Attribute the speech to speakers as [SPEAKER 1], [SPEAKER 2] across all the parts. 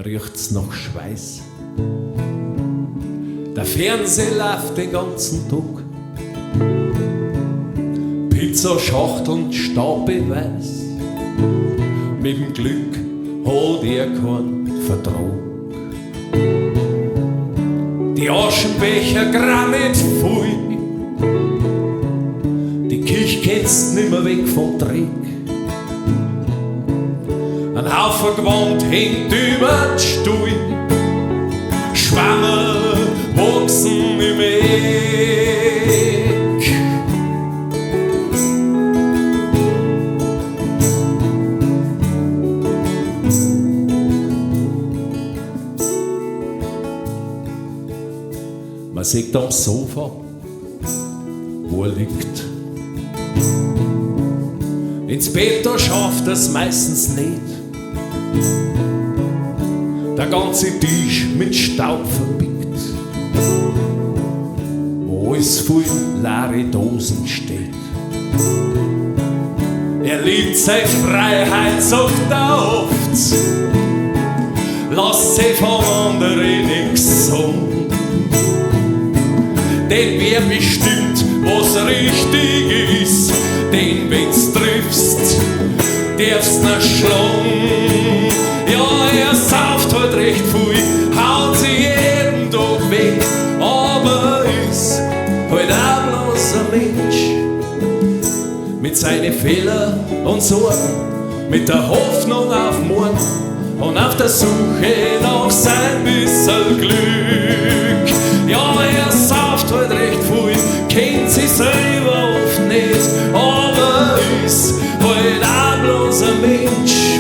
[SPEAKER 1] riecht's nach Schweiß. Der Fernseher läuft den ganzen Tag. Pizzaschachteln stapelweis. Mit dem Glück hat er keinen Vertrag. Die Aschenbecher Granit voll. Die Kirche kennst nimmer weg vom Dreck. Ein Haufen Gewand hängt über den Stuhl. Schwammer wachsen im Eck. Man sieht am Sofa, wo er liegt. Ins Bett da schafft er's meistens nicht. Der ganze Tisch mit Staub verbickt, wo alles voll leere Dosen steht. Er liebt seine Freiheit, sagt er oft. Lasst sie von anderen nix sagen. Denn wer bestimmt, was richtig ist, den wenn's triffst, darfst nicht schlagen. Ja, er sauft halt recht viel, haut sich jeden Tag weg, aber ist halt auch bloß ein Mensch. Mit seinen Fehlern und Sorgen, mit der Hoffnung auf morgen und auf der Suche nach sein bisschen Glück. Ja, er sauft halt recht viel, kennt sich selber oft nicht, aber ist halt auch bloß ein Mensch.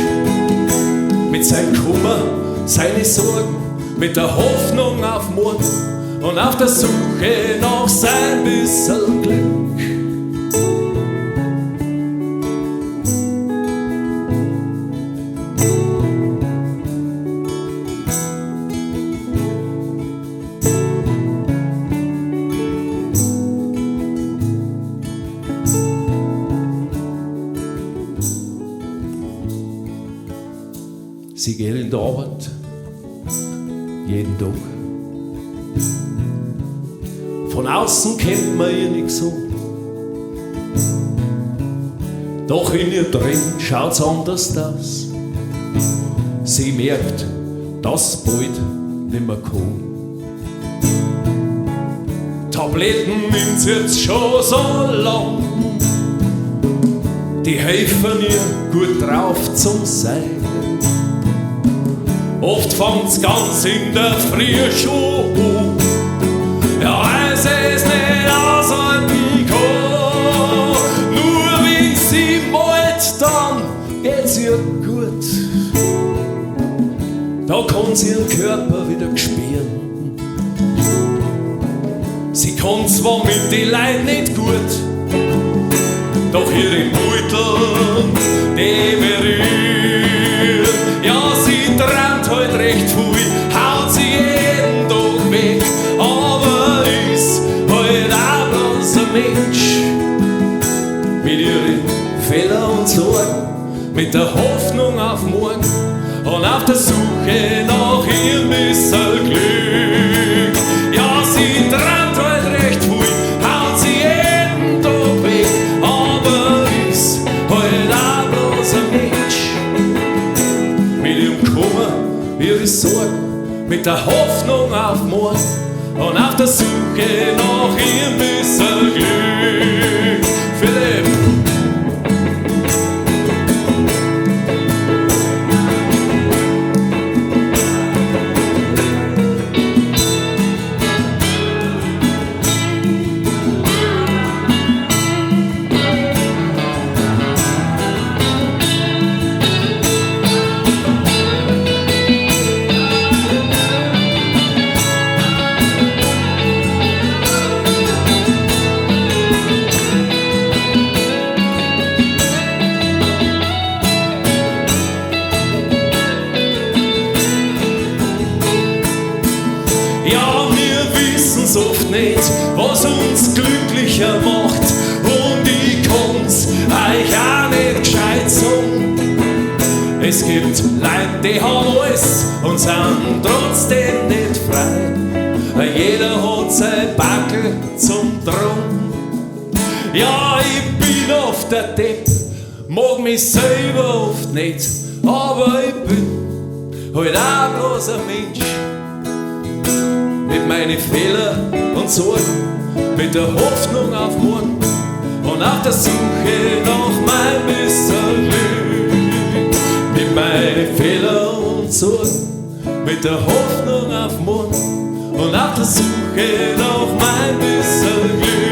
[SPEAKER 1] Mit seinem Kummer, seine Sorgen, mit der Hoffnung auf morgen und auf der Suche nach sein bisschen Glück. Sie gehen in die Arbeit, jeden Tag. Von außen kennt man ihr nicht so. Doch in ihr drin schaut's anders aus. Sie merkt, dass bald nimmer kommt. Tabletten nimmt sie jetzt schon so lang. Die helfen ihr gut drauf zu sein. Oft fängt's ganz in der Früh schon an. Ja, weil sie es nicht aushalten kann. Nur wenn sie malt, dann geht's ihr gut. Da kann sie ihren Körper wieder spüren. Sie kann zwar mit den Leuten nicht gut, doch ihre Beutel, die berührt. Ja, sie träumt halt recht viel, haut sie jeden Tag weg, aber ist halt auch bloß ein Mensch. Mit ihren Fehlern und Sorgen, mit der Hoffnung auf morgen und auf der Suche nach ihrem bisschen Glück. Ja, sie träumt halt recht viel, haut sie jeden Tag weg, aber ist halt auch bloß ein Mensch. Mit ihrem Kummer, ihre Sorgen, mit der Hoffnung auf morgen und auf der Suche nach ihrem bisschen Glück. Philipp! Oft nicht, was uns glücklicher macht, und ich kann's euch auch nicht gescheit sagen. Es gibt Leute, die haben alles und sind trotzdem nicht frei. Jeder hat sein Backel zum Drum. Ja, ich bin oft der Depp, mag mich selber oft nicht, aber ich bin halt auch bloß ein Mensch. Mit meinen Fehlern und Sorgen, mit der Hoffnung auf morgen und auf der Suche nach meinem besseren Glück. Mit meinen Fehlern und Sorgen, mit der Hoffnung auf morgen und auf der Suche nach meinem besseren Glück.